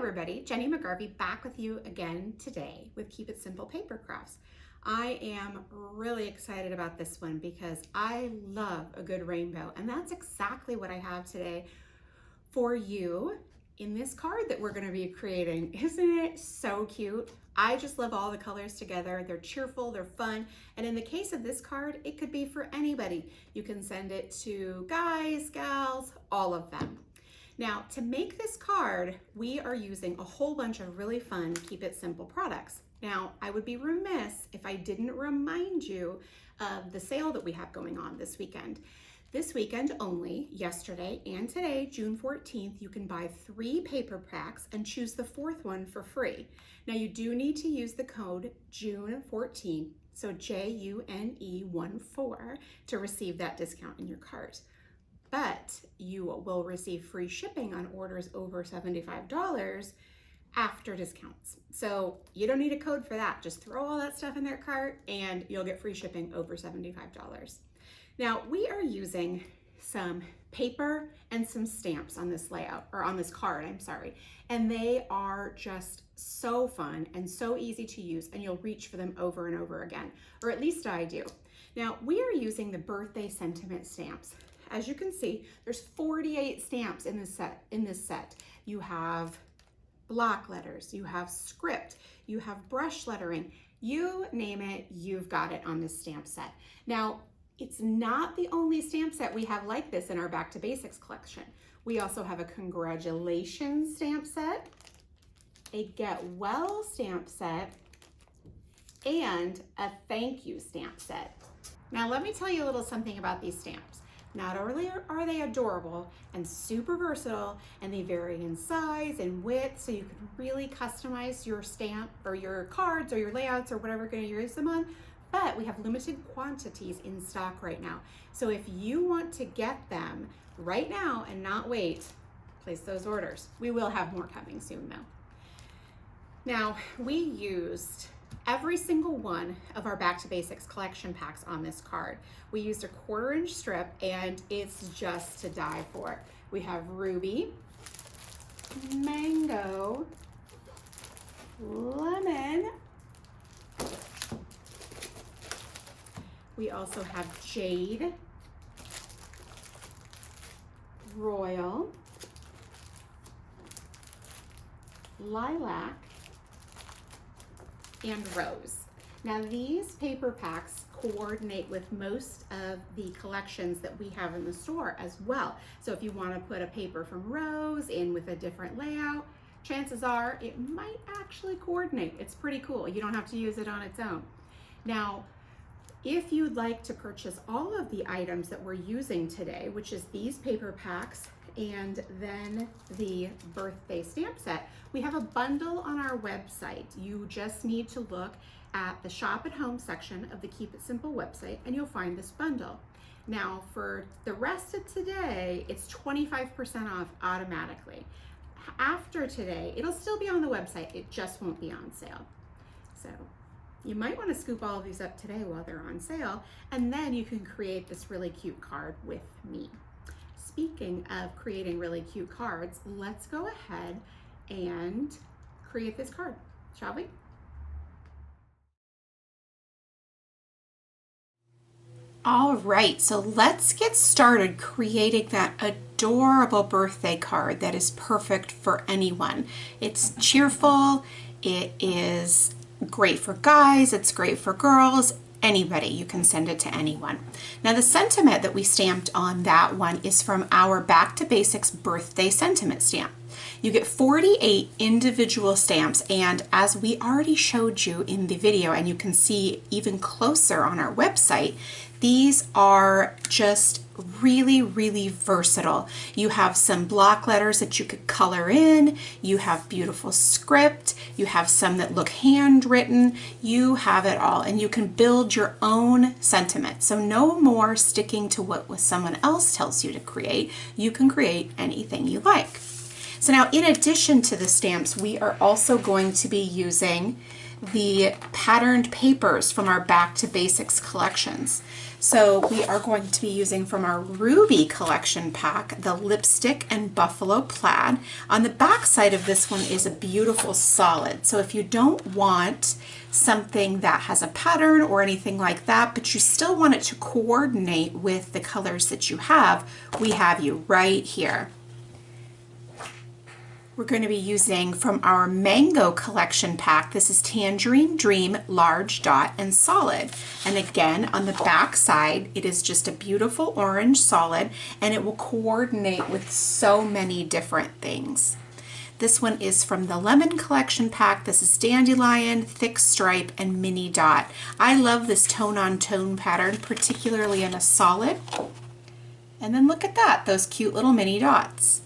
everybody, Jenny McGarvey back with you again today with Keep It Simple Paper Crafts. I am really excited about this one because I love a good rainbow, and that's exactly what I have today for you in this card that we're going to be creating. Isn't it so cute? I just love all the colors together. They're cheerful, they're fun, and in the case of this card, it could be for anybody. You can send it to guys, gals, all of them. Now, to make this card, we are using a whole bunch of really fun Keep It Simple products. Now, I would be remiss if I didn't remind you of the sale that we have going on this weekend. This weekend only, yesterday and today, June 14th, you can buy 3 paper packs and choose the 4th one for free. Now, you do need to use the code JUNE14, so JUNE14, to receive that discount in your cart. But you will receive free shipping on orders over $75 after discounts. So you don't need a code for that. Just throw all that stuff in their cart and you'll get free shipping over $75. Now, we are using some paper and some stamps on this layout, or on this card, I'm sorry. And they are just so fun and so easy to use, and you'll reach for them over and over again, or at least I do. Now, we are using the birthday sentiment stamps. As you can see, there's 48 stamps in this set. You have block letters, you have script, you have brush lettering, you name it, you've got it on this stamp set. Now, it's not the only stamp set we have like this in our Back to Basics collection. We also have a congratulations stamp set, a get well stamp set, and a thank you stamp set. Now, let me tell you a little something about these stamps. Not only are they adorable and super versatile, and they vary in size and width, so you can really customize your stamp or your cards or your layouts or whatever you're going to use them on, but we have limited quantities in stock right now. So if you want to get them right now and not wait, place those orders. We will have more coming soon though. Now, we used every single one of our Back to Basics collection packs on this card. We used a 1/4-inch strip, and it's just to die for. We have ruby, mango, lemon. We also have jade, royal, lilac, and rose. Now, these paper packs coordinate with most of the collections that we have in the store as well. So if you want to put a paper from rose in with a different layout, chances are it might actually coordinate. It's pretty cool. You don't have to use it on its own. Now, if you'd like to purchase all of the items that we're using today, which is these paper packs and then the birthday stamp set, we have a bundle on our website. You just need to look at the Shop at Home section of the Keep It Simple website and you'll find this bundle. Now, for the rest of today, it's 25% off automatically. After today, it'll still be on the website, it just won't be on sale. So you might want to scoop all of these up today while they're on sale, and then you can create this really cute card with me. Speaking of creating really cute cards, let's go ahead and create this card, shall we? All right, so let's get started creating that adorable birthday card that is perfect for anyone. It's cheerful, it is great for guys, it's great for girls, anybody. You can send it to anyone. Now, the sentiment that we stamped on that one is from our Back to Basics birthday sentiment stamp. You get 48 individual stamps, and as we already showed you in the video, and you can see even closer on our website, these are just really, really versatile. You have some block letters that you could color in, you have beautiful script, you have some that look handwritten, you have it all, and you can build your own sentiment. So no more sticking to what someone else tells you to create. You can create anything you like. So now, in addition to the stamps, we are also going to be using the patterned papers from our Back to Basics collections. So we are going to be using from our Ruby collection pack, the lipstick and buffalo plaid. On the back side of this one is a beautiful solid. So if you don't want something that has a pattern or anything like that, but you still want it to coordinate with the colors that you have, we have you right here. We're going to be using from our Mango collection pack. This is Tangerine Dream, Large Dot, and Solid. And again, on the back side, it is just a beautiful orange solid, and it will coordinate with so many different things. This one is from the Lemon collection pack. This is Dandelion, Thick Stripe, and Mini Dot. I love this tone-on-tone pattern, particularly in a solid. And then look at that, those cute little mini dots.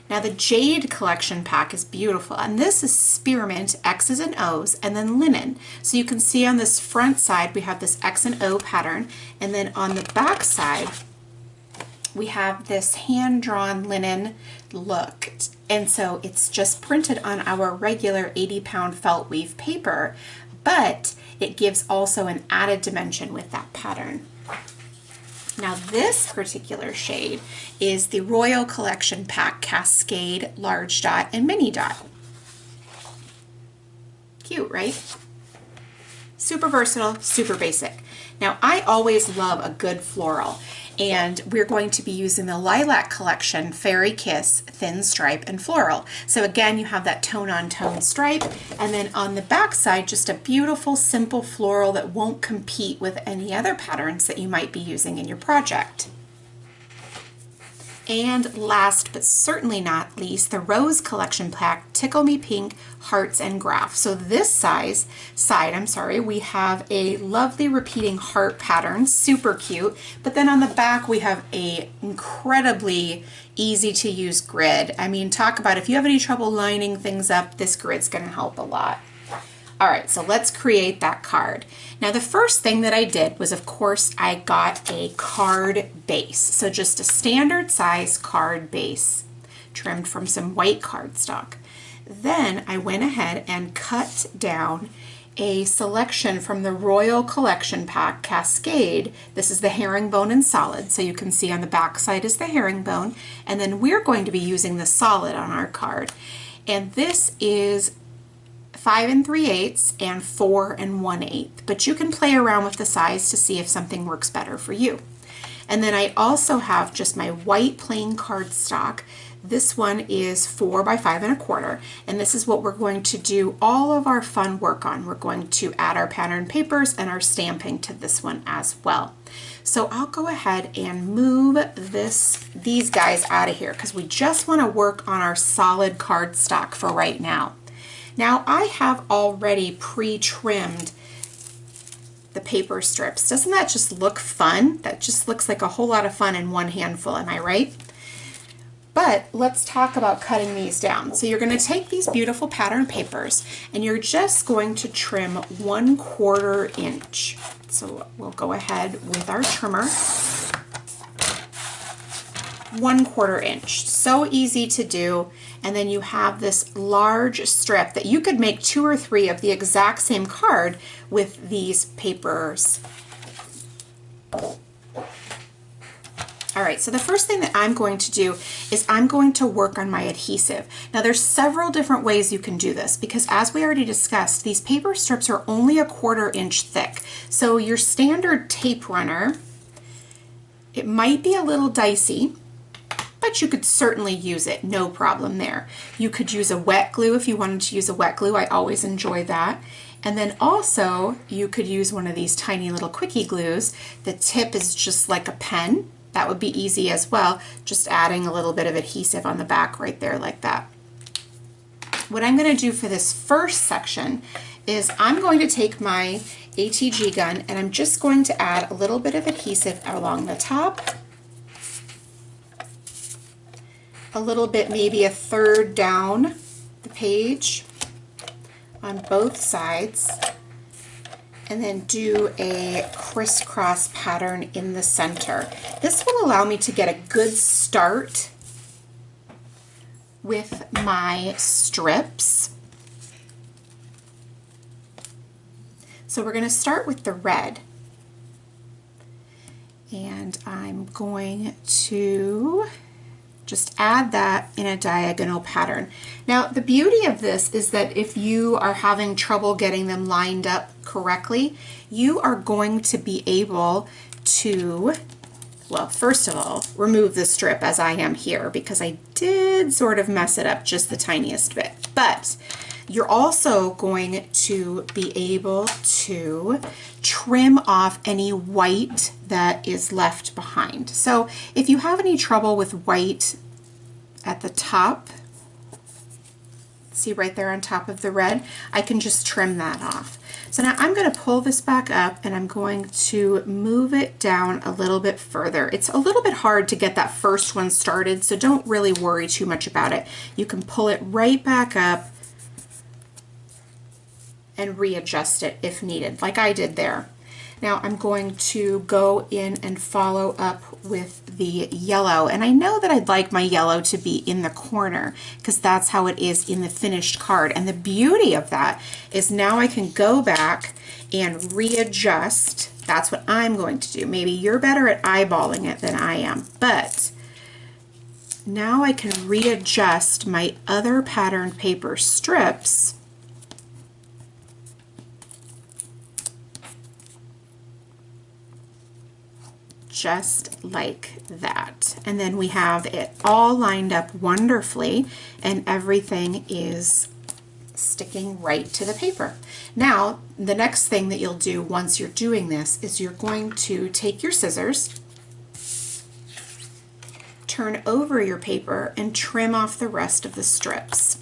Now the Jade collection pack is beautiful, and this is Spearmint, X's and O's, and then Linen. So you can see on this front side we have this X and O pattern, and then on the back side we have this hand-drawn linen look. And so it's just printed on our regular 80-pound felt weave paper, but it gives also an added dimension with that pattern. Now this particular shade is the Royal Collection Pack Cascade, Large Dot, and Mini Dot. Cute, right? Super versatile, super basic. Now I always love a good floral, and we're going to be using the Lilac Collection Fairy Kiss Thin Stripe and Floral. So again, you have that tone-on-tone stripe, and then on the back side, just a beautiful, simple floral that won't compete with any other patterns that you might be using in your project. And last but certainly not least, the Rose Collection Pack Tickle Me Pink Hearts and Graph. So this side, we have a lovely repeating heart pattern, super cute. But then on the back we have a incredibly easy to use grid. I mean, talk about if you have any trouble lining things up, this grid's going to help a lot. All right, so let's create that card. Now the first thing that I did was, of course, I got a card base. So just a standard size card base, trimmed from some white cardstock. Then I went ahead and cut down a selection from the Royal Collection Pack Cascade. This is the herringbone and solid. So you can see on the back side is the herringbone. And then we're going to be using the solid on our card. And this is 5 3/8 and 4 1/8, but you can play around with the size to see if something works better for you. And then I also have just my white plain cardstock. This one is 4 by 5 1/4, and this is what we're going to do all of our fun work on. We're going to add our pattern papers and our stamping to this one as well. So I'll go ahead and move these guys out of here because we just want to work on our solid cardstock for right now. Now I have already pre-trimmed the paper strips. Doesn't that just look fun? That just looks like a whole lot of fun in one handful, am I right? But let's talk about cutting these down. So you're going to take these beautiful pattern papers and you're just going to trim 1/4 inch. So we'll go ahead with our trimmer. 1/4 inch. So easy to do. And then you have this large strip that you could make 2 or 3 of the exact same card with these papers. All right, so the first thing that I'm going to do is I'm going to work on my adhesive. Now there's several different ways you can do this because as we already discussed, these paper strips are only 1/4 inch thick. So your standard tape runner, it might be a little dicey, but you could certainly use it, no problem there. You could use a wet glue if you wanted to use a wet glue. I always enjoy that. And then also you could use one of these tiny little quickie glues. The tip is just like a pen. That would be easy as well, just adding a little bit of adhesive on the back right there like that. What I'm going to do for this first section is I'm going to take my ATG gun and I'm just going to add a little bit of adhesive along the top, a little bit, maybe 1/3 down the page on both sides, and then do a crisscross pattern in the center. This will allow me to get a good start with my strips. So we're going to start with the red. And I'm going to just add that in a diagonal pattern. Now, the beauty of this is that if you are having trouble getting them lined up correctly, you are going to be able to, well, first of all, remove the strip as I am here because I did sort of mess it up just the tiniest bit. But you're also going to be able to trim off any white that is left behind. So if you have any trouble with white at the top, see right there on top of the red, I can just trim that off. So now I'm going to pull this back up and I'm going to move it down a little bit further. It's a little bit hard to get that first one started, so don't really worry too much about it. You can pull it right back up and readjust it if needed, like I did there. Now I'm going to go in and follow up with the yellow, and I know that I'd like my yellow to be in the corner because that's how it is in the finished card. And the beauty of that is now I can go back and readjust. That's what I'm going to do. Maybe you're better at eyeballing it than I am, but now I can readjust my other patterned paper strips just like that. And then we have it all lined up wonderfully and everything is sticking right to the paper. Now, the next thing that you'll do once you're doing this is you're going to take your scissors, turn over your paper, and trim off the rest of the strips.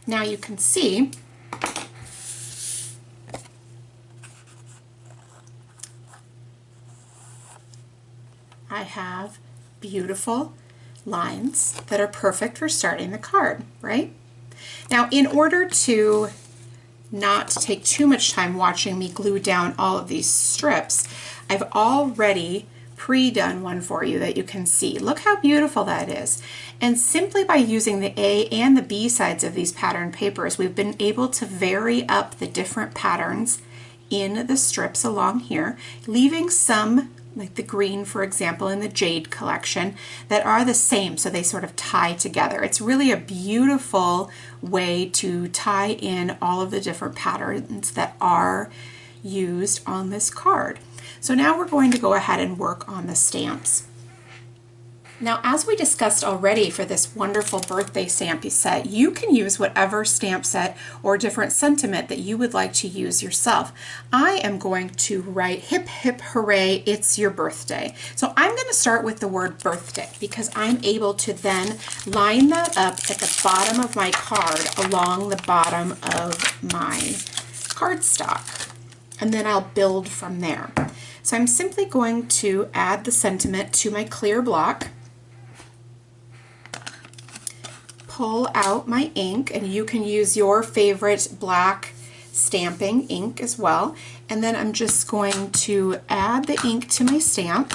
Now you can see I have beautiful lines that are perfect for starting the card, right? Now, in order to not take too much time watching me glue down all of these strips, I've already pre-done one for you that you can see. Look how beautiful that is. And simply by using the A and the B sides of these pattern papers, we've been able to vary up the different patterns in the strips along here, leaving some, like the green, for example, in the Jade collection, that are the same, so they sort of tie together. It's really a beautiful way to tie in all of the different patterns that are used on this card. So now we're going to go ahead and work on the stamps. Now, as we discussed already for this wonderful birthday stamp set, you can use whatever stamp set or different sentiment that you would like to use yourself. I am going to write hip hip hooray, it's your birthday. So I'm going to start with the word birthday because I'm able to then line that up at the bottom of my card along the bottom of my cardstock. And then I'll build from there. So I'm simply going to add the sentiment to my clear block, pull out my ink, and you can use your favorite black stamping ink as well, and then I'm just going to add the ink to my stamp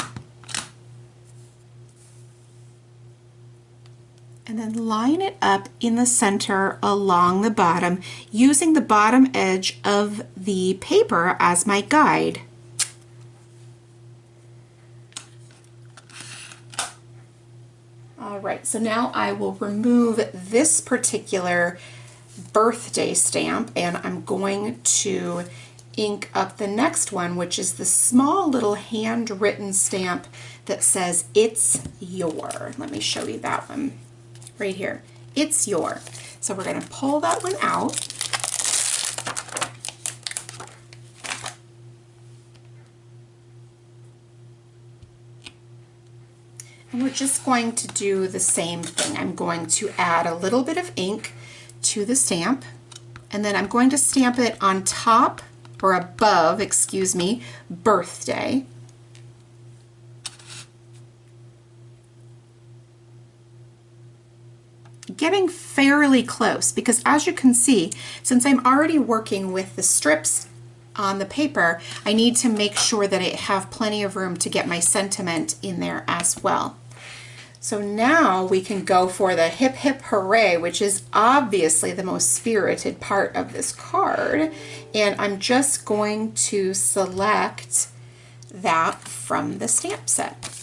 and then line it up in the center along the bottom, using the bottom edge of the paper as my guide. All right, so now I will remove this particular birthday stamp and I'm going to ink up the next one, which is the small little handwritten stamp that says "It's Your." Let me show you that one right here. It's your. So we're going to pull that one out. And we're just going to do the same thing. I'm going to add a little bit of ink to the stamp, and then I'm going to stamp it on top, or above, excuse me, birthday. Getting fairly close, because as you can see, since I'm already working with the strips on the paper, I need to make sure that I have plenty of room to get my sentiment in there as well. So now we can go for the hip hip hooray, which is obviously the most spirited part of this card. And I'm just going to select that from the stamp set.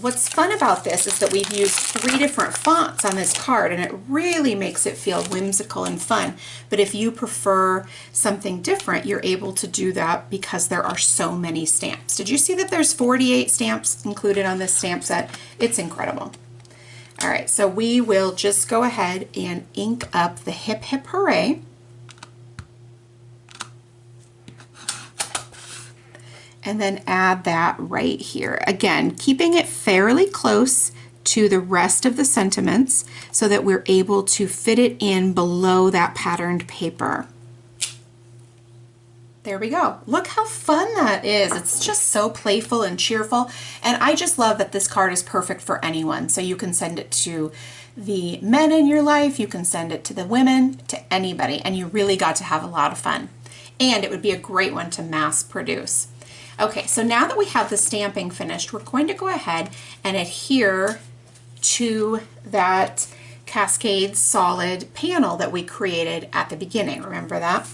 What's fun about this is that we've used 3 different fonts on this card, and it really makes it feel whimsical and fun. But if you prefer something different, you're able to do that because there are so many stamps. Did you see that there's 48 stamps included on this stamp set? It's incredible. All right, so we will just go ahead and ink up the hip hip hooray. And then add that right here. Again, keeping it fairly close to the rest of the sentiments so that we're able to fit it in below that patterned paper. There we go. Look how fun that is. It's just so playful and cheerful. And I just love that this card is perfect for anyone. So you can send it to the men in your life, you can send it to the women, to anybody, and you really got to have a lot of fun. And it would be a great one to mass produce. Okay, so now that we have the stamping finished, we're going to go ahead and adhere to that Cascade solid panel that we created at the beginning. Remember that?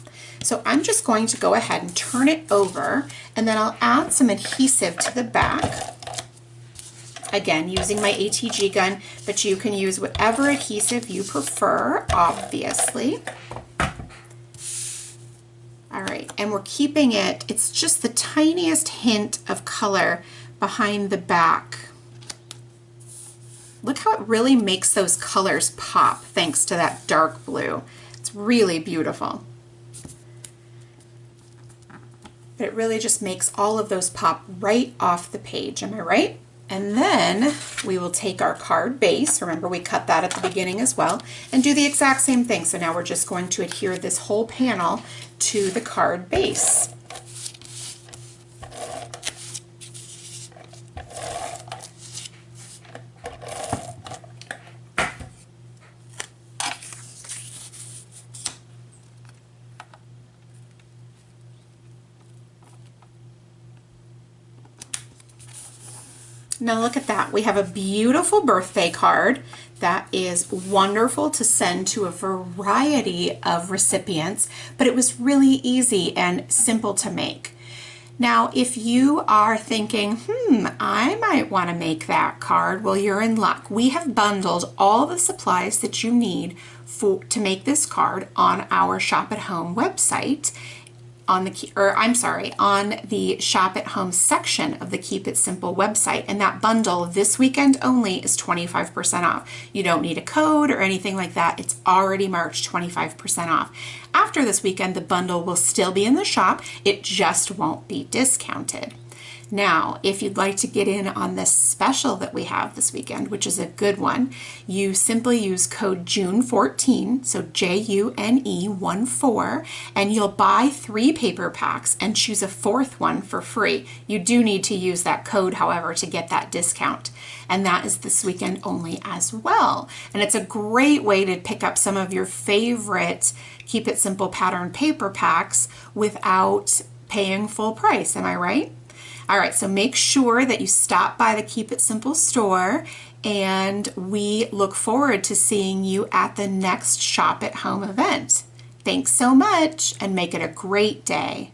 So I'm just going to go ahead and turn it over, and then I'll add some adhesive to the back. Again, using my ATG gun, but you can use whatever adhesive you prefer, obviously. All right, and we're keeping it, it's just the tiniest hint of color behind the back. Look how it really makes those colors pop thanks to that dark blue. It's really beautiful. But it really just makes all of those pop right off the page, am I right? And then we will take our card base, remember we cut that at the beginning as well, and do the exact same thing. So now we're just going to adhere this whole panel to the card base. Now look at that. We have a beautiful birthday card that is wonderful to send to a variety of recipients, but it was really easy and simple to make. Now, if you are thinking, I might want to make that card, well, you're in luck. We have bundled all the supplies that you need to make this card on our Shop at Home website. On the Shop at Home section of the Keep It Simple website, and that bundle this weekend only is 25% off. You don't need a code or anything like that. It's already marked 25% off. After this weekend, the bundle will still be in the shop. It just won't be discounted. Now, if you'd like to get in on this special that we have this weekend, which is a good one, you simply use code JUNE14, so JUNE14, and you'll buy 3 paper packs and choose a 4th one for free. You do need to use that code, however, to get that discount. And that is this weekend only as well. And it's a great way to pick up some of your favorite Keep It Simple pattern paper packs without paying full price. Am I right? All right, so make sure that you stop by the Keep It Simple store, and we look forward to seeing you at the next Shop at Home event. Thanks so much, and make it a great day.